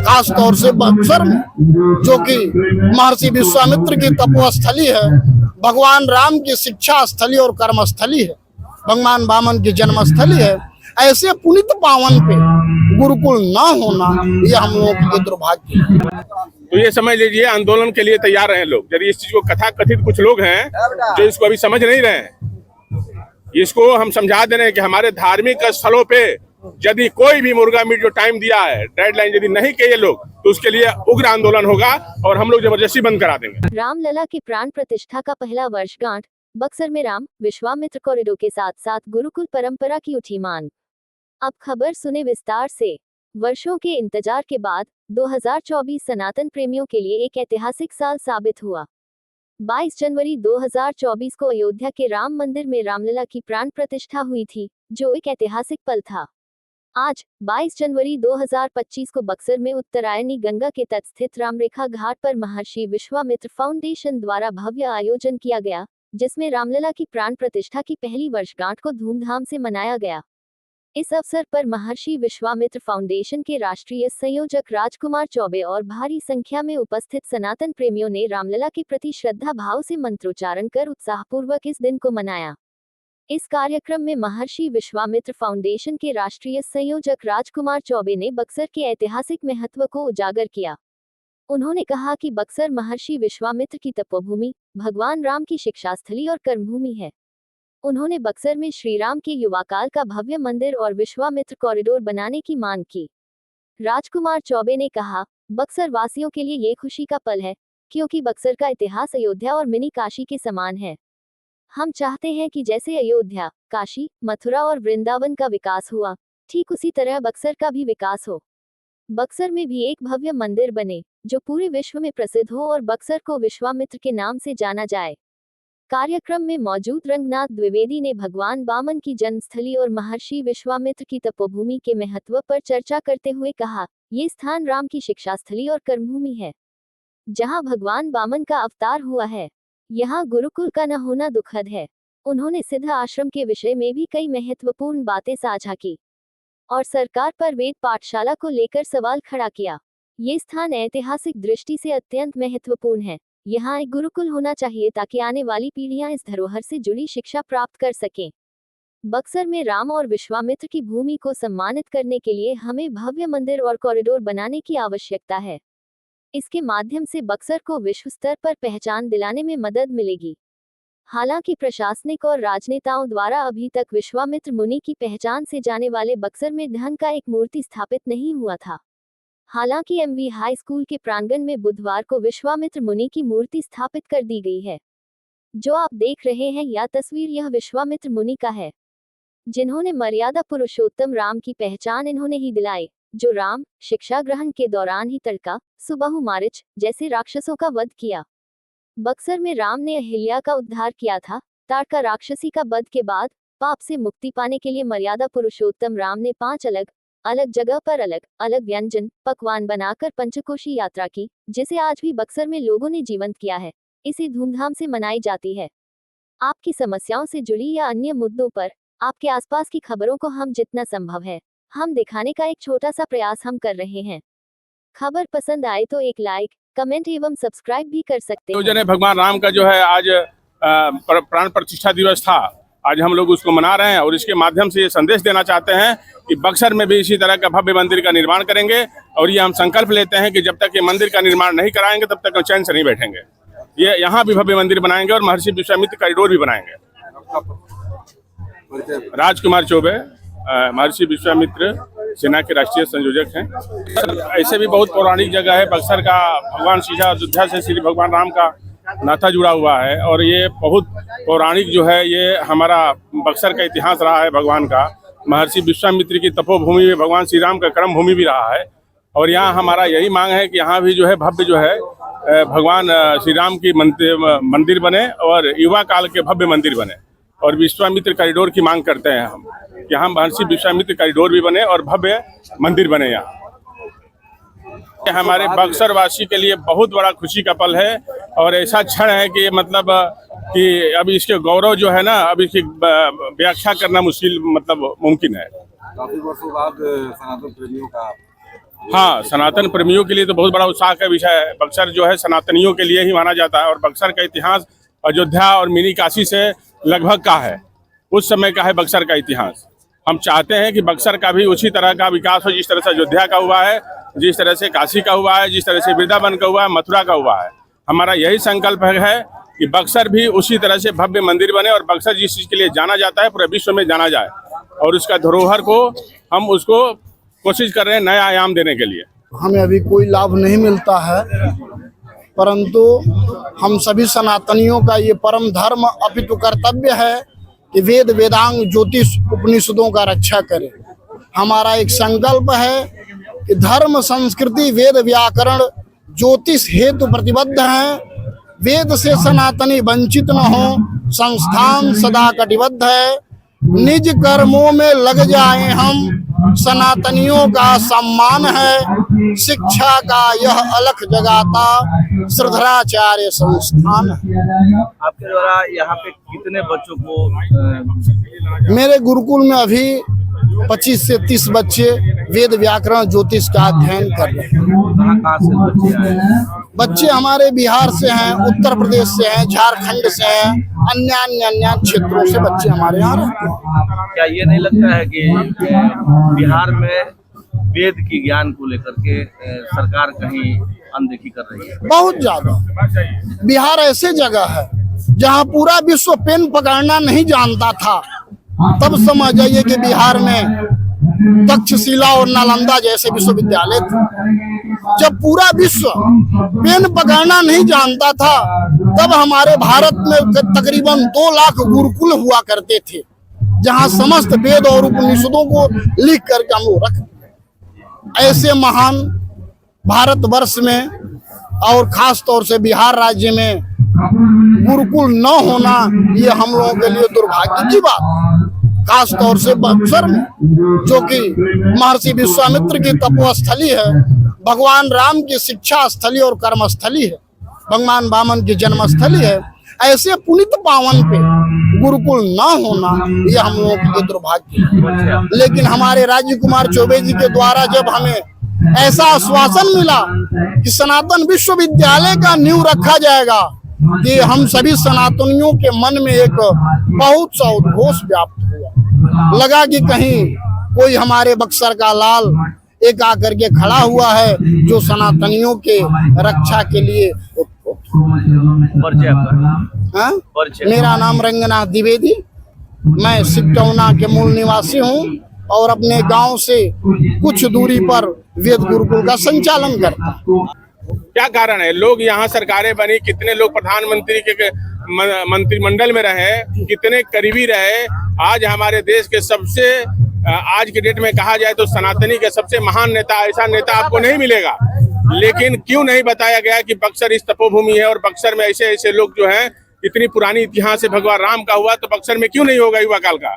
खास तौर से बक्सर में, जो कि महर्षि विश्वामित्र की तपोस्थली है, भगवान राम की शिक्षा स्थली और कर्मस्थली है, भगवान वामन की जन्मस्थली है, ऐसे पुनित पावन पे गुरुकुल न होना ये हम लोगों के लिए दुर्भाग्य है। तो ये समझ लीजिए आंदोलन के लिए तैयार हैं लोग। यदि इस चीज को कथा कथित कुछ लोग हैं जो इसको अभी समझ नहीं रहे हैं, इसको हम समझा दे रहे हैं कि हमारे धार्मिक स्थलों पे यदि कोई भी मुर्गा मीट जो टाइम दिया है, डेडलाइन यदि नहीं किए लोग, तो उसके लिए उग्र आंदोलन होगा और हम लोग जबरदस्ती बंद करा देंगे। रामलला की प्राण प्रतिष्ठा का पहला वर्षगांठ, बक्सर में राम विश्वामित्र कॉरिडोर के साथ साथ गुरुकुल परंपरा की उठी मांग। अब खबर सुने विस्तार से। वर्षों के इंतजार के बाद 2024 सनातन प्रेमियों के लिए एक ऐतिहासिक साल साबित हुआ। 22 जनवरी 2024 को अयोध्या के राम मंदिर में रामलला की प्राण प्रतिष्ठा हुई थी, जो एक ऐतिहासिक पल था। आज 22 जनवरी 2025 को बक्सर में उत्तरायणी गंगा के तट स्थित रामरेखा घाट पर महर्षि विश्वामित्र फाउंडेशन द्वारा भव्य आयोजन किया गया, जिसमें रामलला की प्राण प्रतिष्ठा की पहली वर्षगांठ को धूमधाम से मनाया गया। इस अवसर पर महर्षि विश्वामित्र फाउंडेशन के राष्ट्रीय संयोजक राजकुमार चौबे और भारी संख्या में उपस्थित सनातन प्रेमियों ने रामलला के प्रति श्रद्धा भाव से मंत्रोच्चारण कर उत्साहपूर्वक इस दिन को मनाया। इस कार्यक्रम में महर्षि विश्वामित्र फाउंडेशन के राष्ट्रीय संयोजक राजकुमार चौबे ने बक्सर के ऐतिहासिक महत्व को उजागर किया। उन्होंने कहा कि बक्सर महर्षि विश्वामित्र की तपोभूमि, भगवान राम की शिक्षास्थली और कर्मभूमि है। उन्होंने बक्सर में श्री राम के युवाकाल का भव्य मंदिर और विश्वामित्र कॉरिडोर बनाने की मांग की। राजकुमार चौबे ने कहा, बक्सर वासियों के लिए ये खुशी का पल है, क्योंकि बक्सर का इतिहास अयोध्या और मिनी काशी के समान है। हम चाहते हैं कि जैसे अयोध्या, काशी, मथुरा और वृंदावन का विकास हुआ, ठीक उसी तरह बक्सर का भी विकास हो। बक्सर में भी एक भव्य मंदिर बने, जो पूरे विश्व में प्रसिद्ध हो और बक्सर को विश्वामित्र के नाम से जाना जाए। कार्यक्रम में मौजूद रंगनाथ द्विवेदी ने भगवान वामन की जन्मस्थली और महर्षि विश्वामित्र की तपोभूमि के महत्व पर चर्चा करते हुए कहा, ये स्थान राम की शिक्षास्थली और कर्मभूमि है, जहां भगवान वामन का अवतार हुआ है। यहाँ गुरुकुल का न होना दुखद है। उन्होंने सिद्ध आश्रम के विषय में भी कई महत्वपूर्ण बातें साझा की और सरकार पर वेद पाठशाला को लेकर सवाल खड़ा किया। ये स्थान ऐतिहासिक दृष्टि से अत्यंत महत्वपूर्ण है। यहाँ एक गुरुकुल होना चाहिए ताकि आने वाली पीढ़ियां इस धरोहर से जुड़ी शिक्षा प्राप्त कर सकें। बक्सर में राम और विश्वामित्र की भूमि को सम्मानित करने के लिए हमें भव्य मंदिर और कॉरिडोर बनाने की आवश्यकता है। इसके माध्यम से बक्सर को विश्व स्तर पर पहचान दिलाने में मदद मिलेगी। हालांकि प्रशासनिक और राजनेताओं द्वारा अभी तक विश्वामित्र मुनि की पहचान से जाने वाले बक्सर में धन का एक मूर्ति स्थापित नहीं हुआ था। हालांकि एमवी हाई स्कूल के प्रांगण में बुधवार को विश्वामित्र मुनि की मूर्ति स्थापित कर दी गई है। जो आप देख रहे हैं यह तस्वीर, यह विश्वामित्र मुनि का है, जिन्होंने मर्यादा पुरुषोत्तम राम की पहचान इन्होंने ही दिलाई, जो राम शिक्षा ग्रहण के दौरान ही तड़का, सुबाहु मारिच जैसे राक्षसों का वध किया। बक्सर में राम ने अहिल्या का उद्धार किया था। ताड़का राक्षसी का वध के बाद पाप से मुक्ति पाने के लिए मर्यादा पुरुषोत्तम राम ने 5 अलग अलग जगह पर अलग अलग व्यंजन पकवान बनाकर पंचकोशी यात्रा की, जिसे आज भी बक्सर में लोगों ने जीवंत किया है। इसे धूमधाम से मनाई जाती है। आपकी समस्याओं से जुड़ी या अन्य मुद्दों पर आपके आसपास की खबरों को हम जितना संभव है हम दिखाने का एक छोटा सा प्रयास हम कर रहे हैं। खबर पसंद आए तो एक लाइक, कमेंट एवं सब्सक्राइब भी कर सकते हैं। भगवान राम का जो है आज प्राण प्रतिष्ठा दिवस था, आज हम लोग उसको मना रहे हैं और इसके माध्यम से ये संदेश देना चाहते हैं कि बक्सर में भी इसी तरह का भव्य मंदिर का निर्माण करेंगे और ये हम संकल्प लेते हैं कि जब तक ये मंदिर का निर्माण नहीं कराएंगे तब तक हम चैन से नहीं बैठेंगे। ये यहाँ भी भव्य मंदिर बनाएंगे और महर्षि विश्वामित्र कॉरिडोर भी बनाएंगे। राजकुमार चौबे, महर्षि विश्वामित्र सेना के राष्ट्रीय संयोजक हैं। ऐसे भी बहुत पौराणिक जगह है बक्सर का। भगवान सीधा अयोध्या से श्री भगवान राम का नाता जुड़ा हुआ है और ये बहुत पौराणिक जो है, ये हमारा बक्सर का इतिहास रहा है। भगवान का महर्षि विश्वामित्र की तपोभूमि में भगवान श्री राम का कर्म भूमि भी रहा है और यहाँ हमारा यही मांग है कि यहाँ भी जो है भव्य जो है भगवान श्री राम की मंदिर बने और युवा काल के भव्य मंदिर बने और विश्वामित्र कॉरिडोर की मांग करते हैं हम। यहाँ महर्षि विश्वामित्र कॉरिडोर भी बने और भव्य मंदिर बने। यहाँ हमारे बक्सर वासी के लिए बहुत बड़ा खुशी का पल है और ऐसा क्षण है कि मतलब कि अभी इसके गौरव जो है ना, अभी इसकी व्याख्या करना मुश्किल मुमकिन है। काफी वर्षों बाद सनातन प्रेमियों का हाँ, सनातन प्रेमियों के लिए तो बहुत बड़ा उत्साह का विषय है। बक्सर जो है सनातनियों के लिए ही माना जाता है और बक्सर का इतिहास अयोध्या और मिनी काशी से लगभग का है, उस समय का है बक्सर का इतिहास। हम चाहते हैं कि बक्सर का भी उसी तरह का विकास हो जिस तरह से अयोध्या का हुआ है, जिस तरह से काशी का हुआ है, जिस तरह से वृंदावन का हुआ है, मथुरा का हुआ है। हमारा यही संकल्प है कि बक्सर भी उसी तरह से भव्य मंदिर बने और बक्सर जिस चीज़ के लिए जाना जाता है पूरे विश्व में जाना जाए और उसका धरोहर को हम उसको कोशिश कर रहे हैं नया आयाम देने के लिए। हमें अभी कोई लाभ नहीं मिलता है, परंतु हम सभी सनातनियों का ये परम धर्म अपितु कर्तव्य है कि वेद वेदांग ज्योतिष उपनिषदों का रक्षा करें। हमारा एक संकल्प है कि धर्म संस्कृति वेद व्याकरण ज्योतिष हेतु प्रतिबद्ध हैं। वेद से सनातनी वंचित न हो, संस्थान सदा कटिबद्ध है। निज कर्मों में लग जाए हम, सनातनियों का सम्मान है। शिक्षा का यह अलख जगाता श्रद्धाचार्य संस्थान है। आपके द्वारा यहाँ पे कितने बच्चों को मेरे गुरुकुल में अभी 25 से 30 बच्चे वेद व्याकरण ज्योतिष का अध्ययन कर रहे हैं। कहाँ से बच्चे आए हैं? बच्चे हमारे बिहार से हैं, उत्तर प्रदेश से हैं, झारखंड से हैं, अन्य क्षेत्रों से बच्चे हमारे यहाँ रहते हैं। क्या ये नहीं लगता है कि बिहार में वेद की ज्ञान को लेकर के सरकार कहीं अनदेखी कर रही है? बहुत ज्यादा। बिहार ऐसे जगह है जहाँ पूरा विश्व पेन पकड़ना नहीं जानता था, तब समझ जाइए कि बिहार में तक्षशिला और नालंदा जैसे विश्वविद्यालय थे। जब पूरा विश्व पेन पकड़ना नहीं जानता था, तब हमारे भारत में तकरीबन 2 लाख गुरुकुल हुआ करते थे, जहां समस्त वेद और उपनिषदों को लिख करके हम लोग रख दिए। ऐसे महान भारतवर्ष में और खास तौर से बिहार राज्य में गुरुकुल न होना ये हम लोगों के लिए दुर्भाग्य की बात। खास तौर से बक्सर में, जो कि महर्षि विश्वामित्र की तपोस्थली है, भगवान राम की शिक्षा स्थली और कर्मस्थली है, भगवान वामन की जन्मस्थली है, ऐसे पुनित पावन पे गुरुकुल न होना यह हम लोगों के लिए दुर्भाग्य है। लेकिन हमारे राजकुमार चौबे जी के द्वारा जब हमें ऐसा आश्वासन मिला कि सनातन विश्वविद्यालय का नींव रखा जाएगा, कि हम सभी सनातनियों के मन में एक बहुत सा उद्घोष व्याप्त हुआ। लगा कि कहीं कोई हमारे बक्सर का लाल एक आकर के खड़ा हुआ है जो सनातनियों के रक्षा के लिए। परिचय आपका? मेरा नाम रंगनाथ द्विवेदी, मैं सिकटौना के मूल निवासी हूँ और अपने गांव से कुछ दूरी पर वेद गुरुकुल का संचालन करता हूँ। क्या कारण है? लोग यहाँ सरकारें बनी, कितने लोग प्रधानमंत्री के मंत्रिमंडल में रहे, कितने करीबी रहे। आज हमारे देश के सबसे आज के डेट में कहा जाए तो सनातनी के सबसे महान नेता, ऐसा नेता आपको नहीं मिलेगा। लेकिन क्यों नहीं बताया गया कि बक्सर इस तपोभूमि है और बक्सर में ऐसे ऐसे लोग जो हैं, इतनी पुरानी इतिहास है भगवान राम का हुआ, तो बक्सर में क्यों नहीं होगा युवा काल का?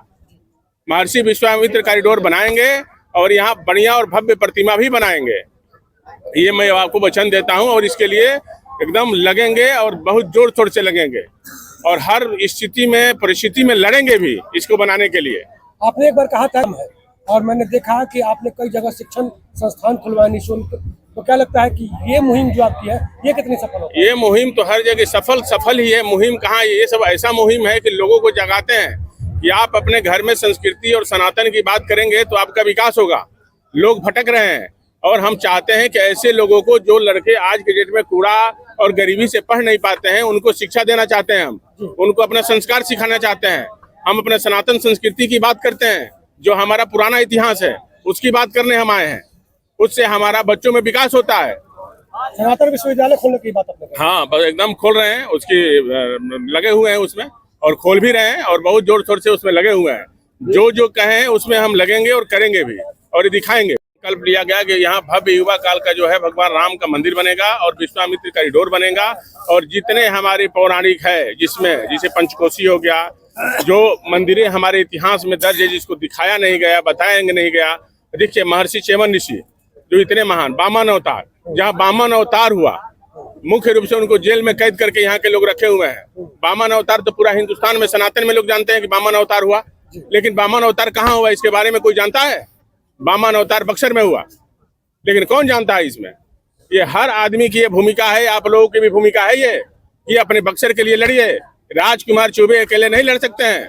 महर्षि विश्वामित्र कॉरिडोर बनाएंगे और यहाँ बढ़िया और भव्य प्रतिमा भी बनाएंगे, ये मैं आपको वचन देता हूँ। और इसके लिए एकदम लगेंगे और बहुत जोर शोर से लगेंगे और हर स्थिति में परिस्थिति में लड़ेंगे भी इसको बनाने के लिए। आपने एक बार कहा था है और मैंने देखा कि आपने कई जगह शिक्षण संस्थान खुलवाए निःशुल्क, तो क्या लगता है कि ये मुहिम जो आपकी है ये कितनी सफल होगी? ये मुहिम तो हर जगह सफल ही है। मुहिम कहाँ, ये सब ऐसा मुहिम है कि लोगों को जगाते हैं कि आप अपने घर में संस्कृति और सनातन की बात करेंगे तो आपका विकास होगा। लोग भटक रहे हैं और हम चाहते हैं कि ऐसे लोगों को, जो लड़के आज के डेट में कूड़ा और गरीबी से पढ़ नहीं पाते हैं, उनको शिक्षा देना चाहते हैं। हम उनको अपना संस्कार सिखाना चाहते हैं। हम अपने सनातन संस्कृति की बात करते हैं, जो हमारा पुराना इतिहास है उसकी बात करने हम आए हैं। उससे हमारा बच्चों में विकास होता है। सनातन विश्वविद्यालय खोलने की बात आपने कही। हाँ, बस एकदम खोल रहे हैं, उसकी लगे हुए हैं उसमें और खोल भी रहे हैं और बहुत जोर शोर से उसमें लगे हुए हैं। जो कहें उसमें हम लगेंगे और करेंगे भी और दिखाएंगे। संकल्प लिया गया कि यहाँ भव्य युवा काल का जो है भगवान राम का मंदिर बनेगा और विश्वामित्र कॉरिडोर बनेगा और जितने हमारे पौराणिक है, जिसमें जैसे पंचकोशी हो गया, जो मंदिरें हमारे इतिहास में दर्ज है जिसको दिखाया नहीं गया, बताया नहीं गया। देखिए महर्षि च्यवन ऋषि जो इतने महान, वामन अवतार, जहाँ वामन अवतार हुआ, मुख्य रूप से उनको जेल में कैद करके यहाँ के लोग रखे हुए हैं। वामन अवतार तो पूरा हिंदुस्तान में सनातन में लोग जानते हैं कि वामन अवतार हुआ, लेकिन वामन अवतार कहाँ हुआ इसके बारे में कोई जानता है? वामन अवतार बक्सर में हुआ। लेकिन कौन जानता है इसमें, ये हर आदमी की ये भूमिका है, आप लोगों की भी भूमिका है ये कि अपने बक्सर के लिए लड़िए। राजकुमार चौबे अकेले नहीं लड़ सकते हैं,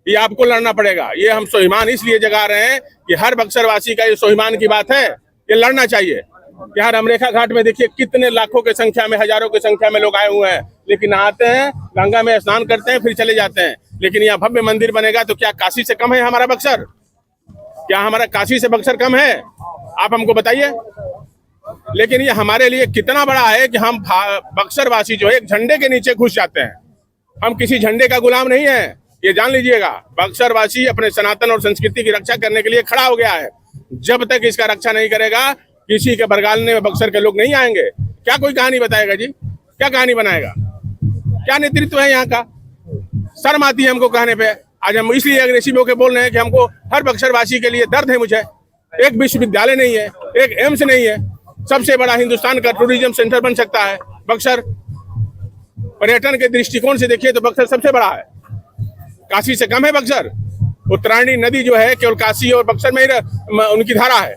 ये आपको लड़ना पड़ेगा। ये हम स्वाभिमान इसलिए जगा रहे हैं कि हर बक्सर वासी का ये स्वाभिमान की बात है, ये लड़ना चाहिए। यहाँ रामरेखा घाट में देखिए कितने लाखों की संख्या में, हजारों की संख्या में लोग आए हुए हैं, लेकिन आते हैं गंगा में स्नान करते हैं फिर चले जाते हैं। लेकिन यहाँ भव्य मंदिर बनेगा तो क्या काशी से कम है हमारा बक्सर? क्या हमारा काशी से बक्सर कम है? आप हमको बताइए। लेकिन ये हमारे लिए कितना बड़ा है कि हम बक्सर वासी जो है एक झंडे के नीचे घुस जाते हैं। हम किसी झंडे का गुलाम नहीं है, ये जान लीजिएगा। बक्सर वासी अपने सनातन और संस्कृति की रक्षा करने के लिए खड़ा हो गया है। जब तक इसका रक्षा नहीं करेगा किसी के बरगालने में बक्सर के लोग नहीं आएंगे। क्या कोई कहानी बताएगा जी? क्या कहानी बनाएगा? क्या नेतृत्व है यहाँ का? शर्म आती है हमको कहने पे। आज हम इसलिए अग्रेसिव होकर बोल रहे हैं कि हमको हर बक्सर वासी के लिए दर्द है। मुझे एक विश्वविद्यालय नहीं है, एक एम्स नहीं है। सबसे बड़ा हिंदुस्तान का टूरिज्म सेंटर बन सकता है बक्सर। पर्यटन के दृष्टिकोण से देखिए तो बक्सर सबसे बड़ा है, काशी से कम है बक्सर। उत्तरायणी नदी जो है केवल काशी और बक्सर में ही उनकी धारा है,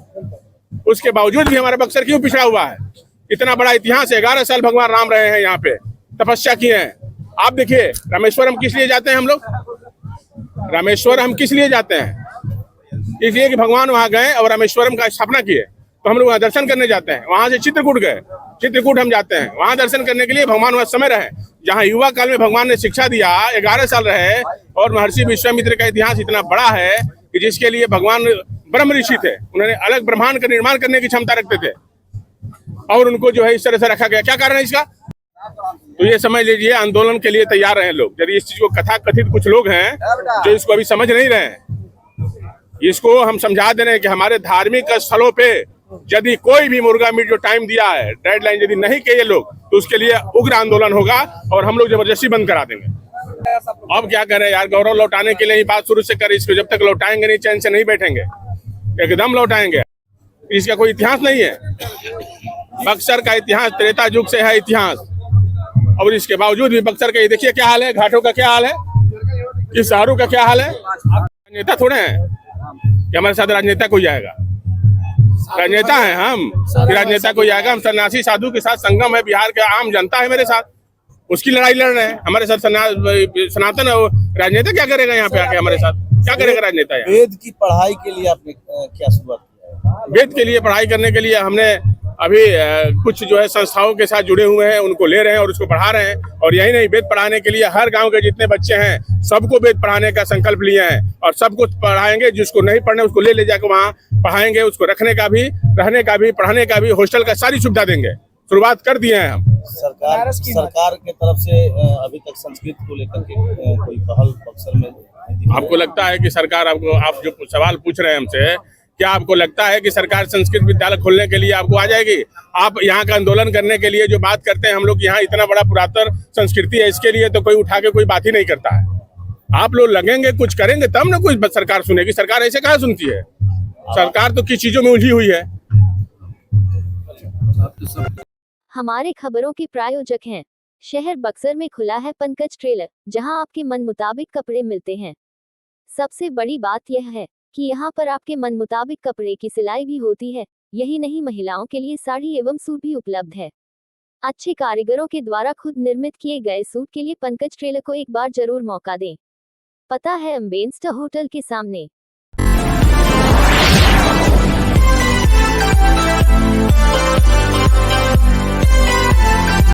उसके बावजूद भी हमारा बक्सर क्यों पिछड़ा हुआ है? इतना बड़ा इतिहास है, 11 साल भगवान राम रहे हैं यहाँ पे, तपस्या किए हैं। आप देखिए रामेश्वर हम किस लिए जाते हैं? हम लोग रामेश्वर हम किस लिए जाते हैं? इसलिए कि भगवान वहां गए और रामेश्वरम का स्थापना किए, तो हम लोग वहां दर्शन करने जाते हैं। वहां से चित्रकूट गए, चित्रकूट हम जाते हैं वहां दर्शन करने के लिए। भगवान वहां समय रहे, जहाँ युवा काल में भगवान ने शिक्षा दिया, 11 साल रहे। और महर्षि विश्वामित्र का इतिहास इतना बड़ा है कि जिसके लिए भगवान ब्रह्म ऋषि थे, उन्होंने अलग ब्रह्मांड का निर्माण करने की क्षमता रखते थे, और उनको जो है इस तरह से रखा गया। क्या कारण है इसका? तो ये समझ लीजिए आंदोलन के लिए तैयार रहे लोग। यदि इस चीज को कथा कथित कुछ लोग हैं जो इसको अभी समझ नहीं रहे हैं, इसको हम समझा दे रहे हैं कि हमारे धार्मिक स्थलों पे यदि कोई भी मुर्गा मीट जो टाइम दिया है, डेडलाइन यदि नहीं किए लोग, तो उसके लिए उग्र आंदोलन होगा और हम लोग जबरदस्ती बंद करा देंगे। अब क्या करें यार, गौरव लौटाने के लिए ही बात शुरू से करें। इसको जब तक लौटाएंगे नहीं चैन से नहीं बैठेंगे, एकदम लौटाएंगे। इसका कोई इतिहास नहीं है। बक्सर का इतिहास त्रेता युग से है इतिहास, और इसके बावजूद भी बक्सर का देखिए क्या हाल है, घाटों का क्या हाल है, इस शहरों का क्या हाल है। राजनेता थोड़े हैं कि हमारे साथ राजनेता कोई आएगा? राजनेता है हम कि राजनेता कोई आएगा? हम सन्यासी साधु के साथ संगम है, बिहार का आम जनता है मेरे साथ, उसकी लड़ाई लड़ रहे हैं। हमारे साथ सनातन राजनेता क्या करेगा यहाँ पे आके हमारे साथ? क्या करेगा राजनेता यहाँ? वेद की पढ़ाई के लिए आपने क्या शुरुआत किया है? वेद के लिए पढ़ाई करने के लिए हमने अभी कुछ जो है संस्थाओं के साथ जुड़े हुए हैं, उनको ले रहे हैं और उसको पढ़ा रहे हैं। और यही नहीं, वेद पढ़ाने के लिए हर गांव के जितने बच्चे हैं सबको वेद पढ़ाने का संकल्प लिए हैं, और सबको पढ़ाएंगे। जिसको नहीं पढ़ने उसको ले जाकर वहाँ पढ़ाएंगे, उसको रखने का भी, रहने का भी, पढ़ाने का भी, हॉस्टल का सारी सुविधा देंगे। शुरुआत कर दिए हैं हम। सरकार के तरफ से अभी तक संस्कृत को लेकर के कोई पहल बक्सर में? आपको लगता है कि सरकार आपको, आप जो सवाल पूछ रहे हैं हमसे, क्या आपको लगता है कि सरकार संस्कृत विद्यालय खोलने के लिए आपको आ जाएगी? आप यहाँ का आंदोलन करने के लिए जो बात करते हैं हम लोग, यहाँ इतना बड़ा पुरातन संस्कृति है, इसके लिए तो कोई उठा के कोई बात ही नहीं करता है। आप लोग लगेंगे, कुछ करेंगे तब ना कुछ सरकार सुनेगी। सरकार ऐसे कहाँ सुनती है? सरकार तो किस चीजों में उलझी हुई है। हमारे खबरों के प्रायोजक हैं शहर बक्सर में खुला है पंकज ट्रेलर, जहां आपके मन मुताबिक कपड़े मिलते हैं। सबसे बड़ी बात यह है कि यहाँ पर आपके मन मुताबिक कपड़े की सिलाई भी होती है। यही नहीं, महिलाओं के लिए साड़ी एवं सूट भी उपलब्ध है। अच्छे कारीगरों के द्वारा खुद निर्मित किए गए सूट के लिए पंकज ट्रेलर को एक बार जरूर मौका दें। पता है अम्बेंस्टर होटल के सामने।